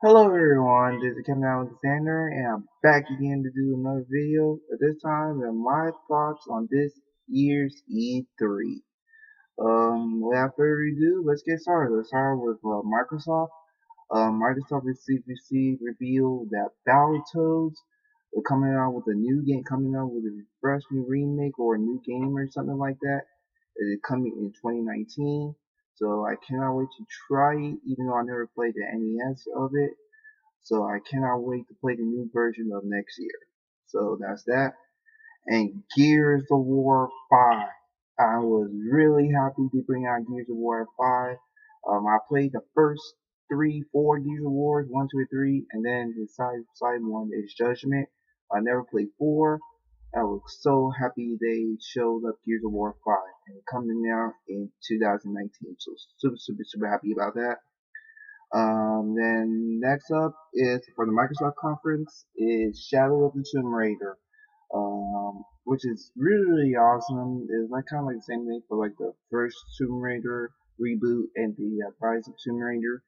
Hello everyone, this is Captain Alexander and I'm back again to do another video, but this time with my thoughts on this year's E3. Without further ado, let's get started. Let's start with Microsoft. Microsoft received revealed that Battletoads are coming out with a new game, coming out with a fresh new remake or a new game or something like that. It is coming in 2019. So I cannot wait to try it, even though I never played the NES of it. So I cannot wait to play the new version of next year. So that's that. And Gears of War 5. I was really happy to bring out Gears of War 5. I played the first four Gears of Wars, 1, 2, and 3, and then the side one is Judgment. I never played 4. I was so happy they showed up Gears of War 5 and coming out in 2019. So super happy about that. Then next up is for the Microsoft conference is Shadow of the Tomb Raider, which is really awesome. It's like kind of like the same thing for like the first Tomb Raider reboot and the Rise of Tomb Raider.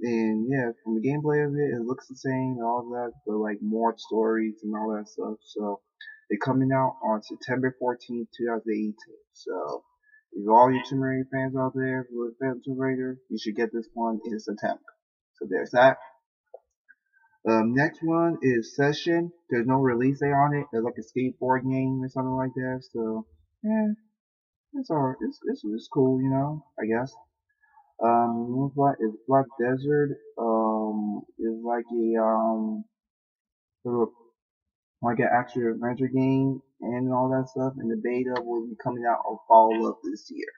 And yeah, from the gameplay of it, it looks the same and all that, but like more stories and all that stuff. So they're coming out on September 14th, 2018. So if all you Tomb Raider fans out there who are fans of Tomb Raider, you should get this one in September. So there's that. Next one is Session. There's no release date on it. It's like a skateboard game or something like that. So yeah, it's alright. It's cool, I guess. Black Desert. Is like a sort of like an action adventure game and all that stuff. And the beta will be coming out of fall of this year.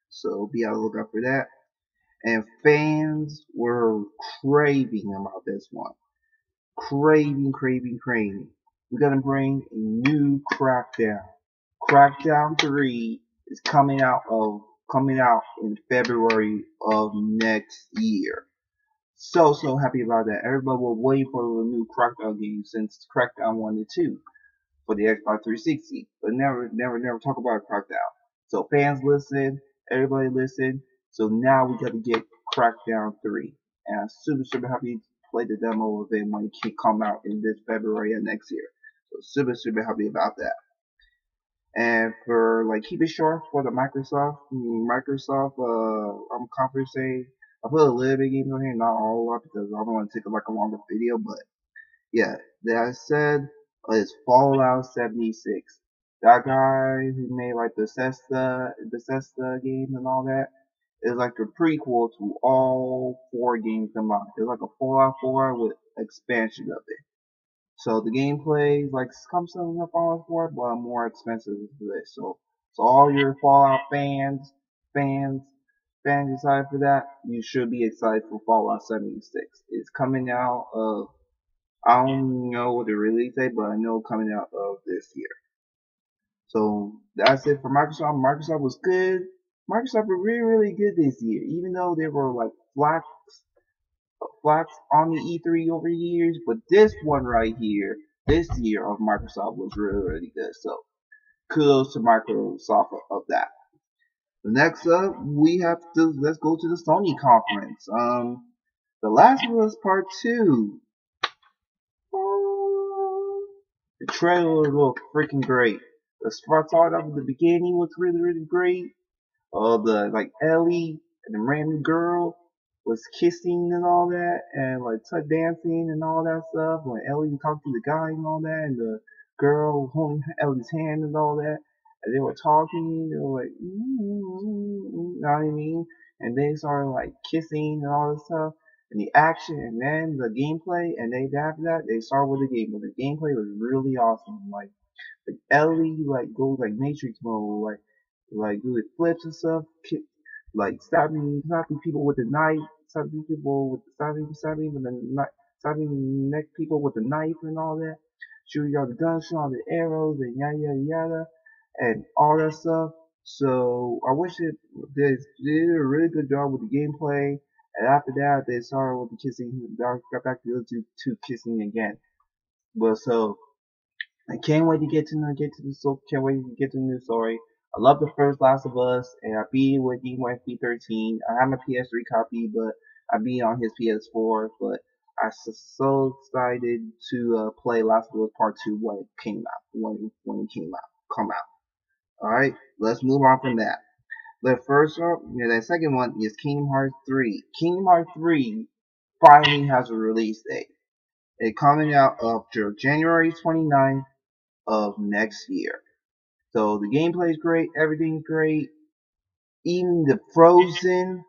So be on the lookout for that. And fans were craving about this one. Craving. We're gonna bring a new Crackdown. Crackdown 3 is coming out in February of next year. So happy about that. Everybody will wait for a new Crackdown game since Crackdown 1 and 2 for the Xbox 360, but never talk about Crackdown. So fans listen, everybody listen. So now we got to get Crackdown 3, and I'm super happy to play the demo of it when it can come out in this February of next year. So super happy about that. And for like keep it short for the Microsoft conference, I put a little bit of games on here, not all up because I don't want to take like a longer video, but yeah, that said, is Fallout 76. That guy who made like the Bethesda games and all that is like a prequel to all four games combined. It's like a Fallout 4 with expansion of it. So the gameplay is like comes something from Fallout 4, but more expensive than this. So all your Fallout fans, fans excited for that, you should be excited for Fallout 76. It's coming out of I don't know the release date, but I know coming out of this year. So that's it for Microsoft. Microsoft was good. Microsoft were really good this year, even though there were like flats on the E3 over the years. But this one right here, this year of Microsoft was really good. So kudos to Microsoft of that. Next up, let's go to the Sony conference. The Last of Us Part 2. The trailer looked freaking great. The start off at the beginning was really great. The like Ellie and the random girl was kissing and all that, and like dancing and all that stuff. When Ellie talked to the guy and all that, and the girl holding Ellie's hand and all that, and they were talking. They were like, you know what I mean? And they started like kissing and all this stuff and the action and then the gameplay and then after that they started with the game. But the gameplay was really awesome. Like Ellie like goes like Matrix mode, like do flips and stuff, like stabbing people with a knife, stabbing with a knife, stabbing neck people with a knife and all that, shooting all the guns, shooting all the arrows and yada and all that stuff. So I wish they did a really good job with the gameplay. And after that, they started with the kissing. Got back to the two kissing again. But so I can't wait to can't wait to get to the new story. I love the first Last of Us, and I beat it with EMF 13. I have my PS3 copy, but I beat on his PS4, but I was so excited to play Last of Us Part 2 when it came out. When it came out, come out. All right, let's move on from that. The first one, the second one is Kingdom Hearts 3. Kingdom Hearts 3 finally has a release date. It's coming out after January 29th of next year. So the gameplay is great, everything's great, even the Frozen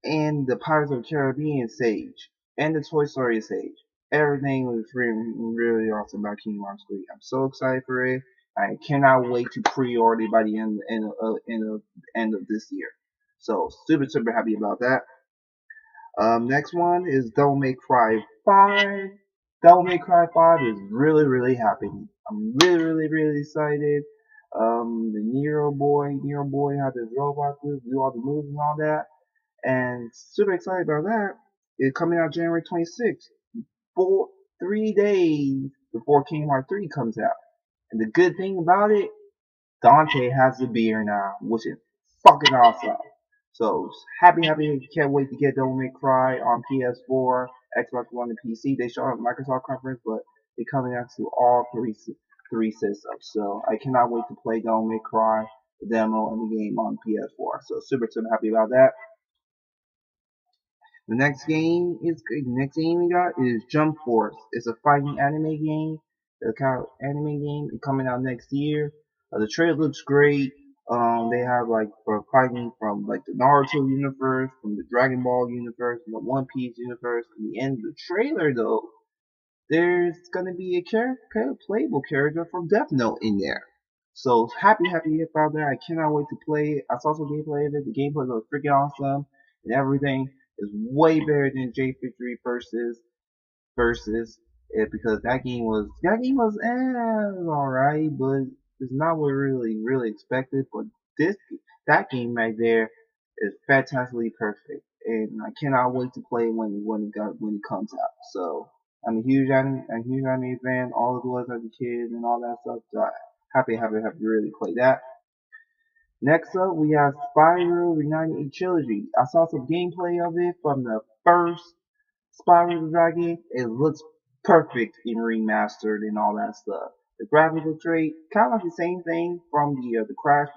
and the Pirates of the Caribbean stage and the Toy Story stage. Everything was really awesome about Kingdom Hearts 3. I'm so excited for it. I cannot wait to pre-order it by the end of this year. So super happy about that. Next one is Devil May Cry 5. Devil May Cry 5 is really happening. I'm really excited. The Nero boy had this robot do all the moves and all that, and super excited about that. It's coming out January 26th, 3 days before Kingdom Hearts 3 comes out. And the good thing about it, Dante has a beer now, which is fucking awesome. So happy, can't wait to get Devil May Cry on PS4, Xbox One, and PC. They showed up at Microsoft conference, but they're coming out to all three systems. So I cannot wait to play Devil May Cry, the demo, and the game on PS4. So super happy about that. The next game we got is Jump Force. It's a fighting anime game. The kind of anime game coming out next year. The trailer looks great. They have like for fighting from like the Naruto universe, from the Dragon Ball universe, from the One Piece universe. In the end of the trailer though, there's gonna be a playable character from Death Note in there. So happy about that. I cannot wait to play it. I saw some gameplay of it. The gameplay was freaking awesome and everything is way better than J53 versus it because that game was alright, but it's not what really expected. But that game right there is fantastically perfect, and I cannot wait to play when it comes out. So I'm a huge anime fan. All it was as a kid and all that stuff. So happy to really play that. Next up, we have Spyro Reignited Trilogy. I saw some gameplay of it from the first Spyro the Dragon. It looks perfect in remastered and all that stuff. The graphics look great, kind of like the same thing from the Crash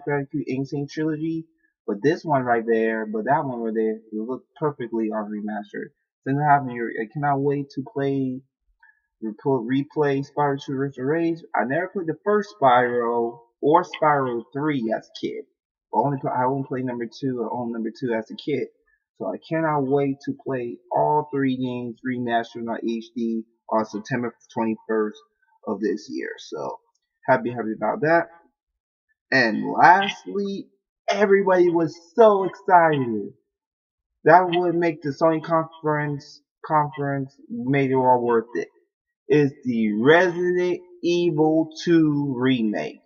Bandicoot Insane Trilogy, but this one right there, but that one right there, it looks perfectly on remastered. Then I cannot wait to replay Spyro 2 Rift Rage. I never played the first Spyro or Spyro 3 as a kid. I only played number 2 or own number 2 as a kid. So I cannot wait to play all 3 games remastered on HD on September 21st of this year. So happy about that. And lastly, everybody was so excited. That would make the Sony conference made it all worth it. Is the Resident Evil 2 remake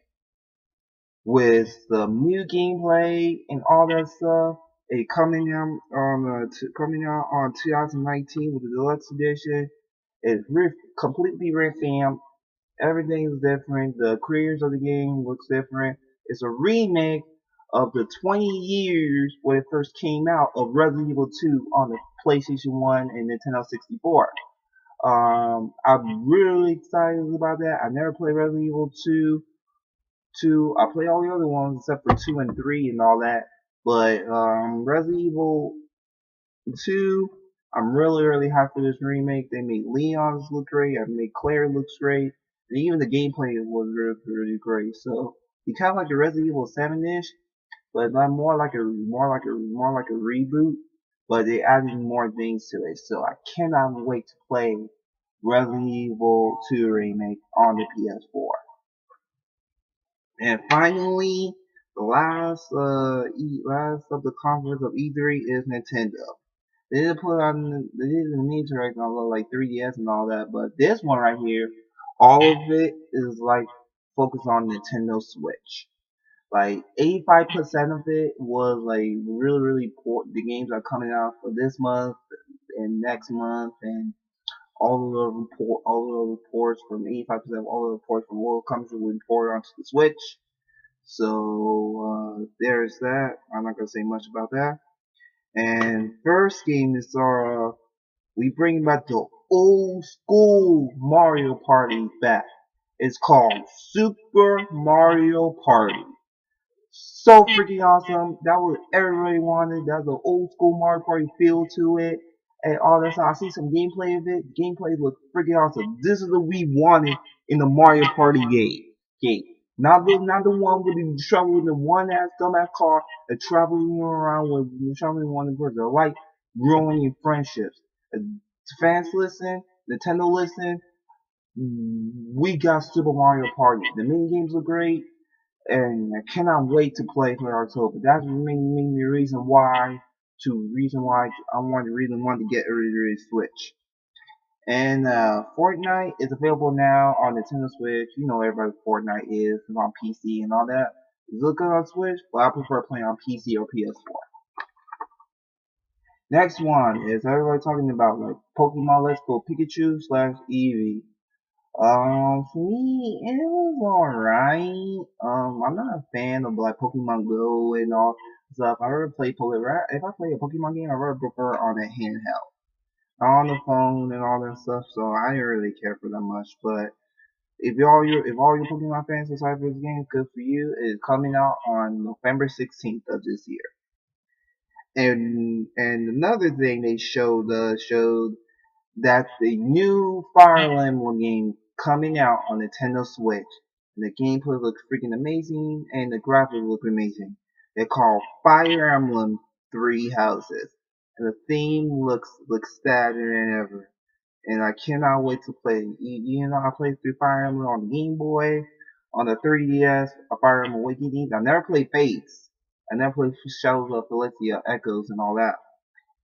with the new gameplay and all that stuff. It coming out on 2019 with the deluxe edition. It's completely revamped. Everything is different. The creators of the game looks different. It's a remake of the 20 years when it first came out of Resident Evil 2 on the PlayStation 1 and Nintendo 64. I'm really excited about that. I never played Resident Evil 2. I play all the other ones except for 2 and 3 and all that. But Resident Evil 2, I'm really happy for this remake. They made Leon's look great. I made Claire looks great. And even the gameplay was really great. So you kind of like the Resident Evil 7-ish, but not more like a reboot. But they added more things to it. So I cannot wait to play Resident Evil 2 remake on the PS4. And finally, the last of the conference of E3 is Nintendo. They didn't direct on like 3DS and all that, but this one right here, all of it is like focused on Nintendo Switch. Like 85% of it was like really poor. The games are coming out for this month and next month, and all the reports from 85% of all the reports from world countries will be ported onto the Switch. So there's that. I'm not gonna say much about that. And first game is we bring back the old school Mario Party back. It's called Super Mario Party. So freaking awesome. That was what everybody wanted. That was an old school Mario Party feel to it. And all that stuff. I see some gameplay of it. Gameplay looks freaking awesome. This is what we wanted in the Mario Party game. Not the one with the trouble with the one ass dumbass car and traveling around with traveling one of the like ruining your friendships. Fans listen, Nintendo listen. We got Super Mario Party. The mini games are great and I cannot wait to play for October. That's the main reason why I really want to get a really Switch. And Fortnite is available now on Nintendo Switch. You know everybody Fortnite is on PC and all that. It's good on Switch, but I prefer playing on PC or PS4. Next one is everybody talking about like Pokemon Let's Go Pikachu / Eevee. For me, it was alright. I'm not a fan of like Pokemon Go and all stuff. I rather play Pokemon. If I play a Pokemon game, I rather prefer on a handheld, not on the phone and all that stuff. So I didn't really care for that much. But if all your Pokemon fans decide for this game, good for you. It's coming out on November 16th of this year. And another thing they showed that's the new Fire Emblem game coming out on Nintendo Switch. And the gameplay looks freaking amazing, and the graphics look amazing. They're called Fire Emblem Three Houses, and the theme looks sadder than ever. And I cannot wait to play. You know, I played through Fire Emblem on the Game Boy, on the 3DS, Fire Emblem Awakening. I never played Fates. I never played Shadows of Phylexia, Echoes, and all that.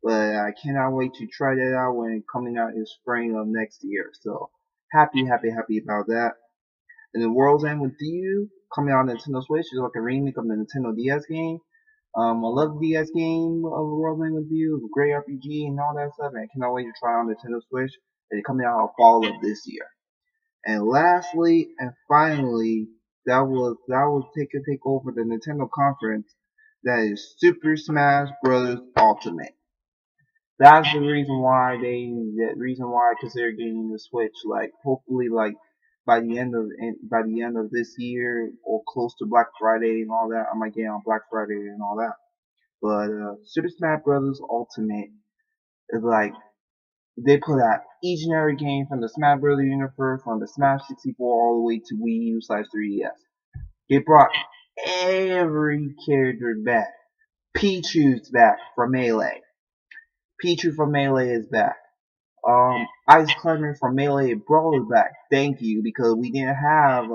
But I cannot wait to try that out when it's coming out in spring of next year. So happy about that. And the World's End with You coming out on Nintendo Switch is like a remake of the Nintendo DS game. I love the DS game of the World's End with You. It's a great RPG and all that stuff. And I cannot wait to try on Nintendo Switch. And it's coming out in fall of this year. And lastly and finally, that will take over the Nintendo conference. That is Super Smash Bros. Ultimate. That's the reason why I consider getting the Switch. Like hopefully like by the end of this year or close to Black Friday and all that. I might get on Black Friday and all that. But Super Smash Bros. Ultimate is like they put out each and every game from the Smash Bros. Universe, from the Smash 64 all the way to Wii U / 3DS. They brought every character back. Pichu's back from Melee. Pichu from Melee is back. Ice Climber from Melee Brawl is back. Thank you, because we didn't have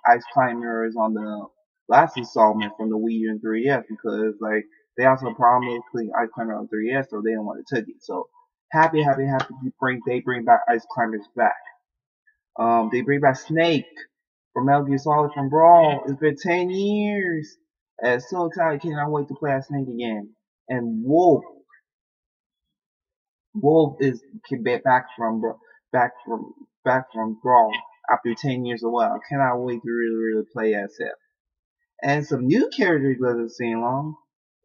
Ice Climbers on the last installment from the Wii U and 3DS because like they had some problem with Ice Climber on 3DS, so they didn't want to take it. So happy they bring back Ice Climbers back. They bring back Snake from Metal Gear Solid from Brawl. It's been 10 years. And so excited, cannot wait to play as Snake again. And Wolf is back from Brawl after 10 years as well. I cannot wait to really play as him. And some new characters that are seeing along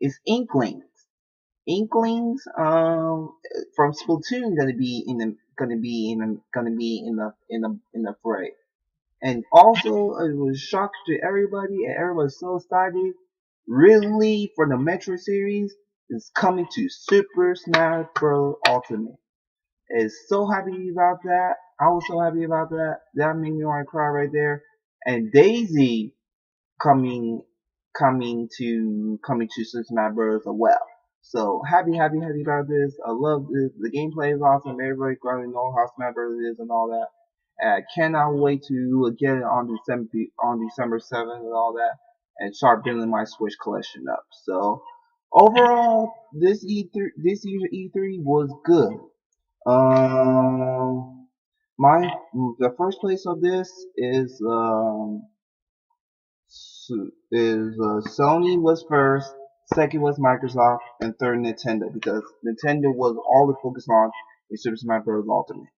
is Inklings. Inklings from Splatoon gonna be in the fray. And also it was a shock to everybody and everybody was so excited. Really for the Metro series is coming to Super Smash Bros. Ultimate. Is so happy about that. I was so happy about that. That made me want to cry right there. And Daisy coming to Super Smash Bros. As well. So happy about this. I love this. The gameplay is awesome. Everybody gonna know how Smash Bros. Is and all that. And I cannot wait to get it on December 7th and all that, and start building my Switch collection up. So overall, this year's E3 was good. The first place of this is Sony was first, second was Microsoft, and third Nintendo because Nintendo was all the focus on in Super Smash Bros. Ultimate.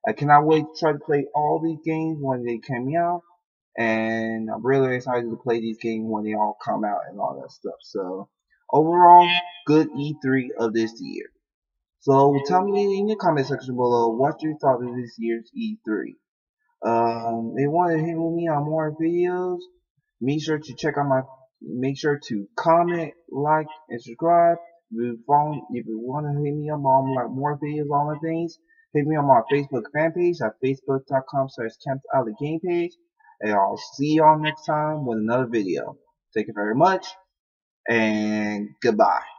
I cannot wait to try to play all these games when they come out, and I'm really excited to play these games when they all come out and all that stuff. So overall good E3 of this year. So tell me in the comment section below what you thought of this year's E3. If you want to hit with me on more videos, make sure to comment, like, and subscribe. If you want to hit me up on like more videos on the things, hit me on my Facebook fan page at facebook.com/KempAlleyGame page. And I'll see y'all next time with another video. Thank you very much, and goodbye.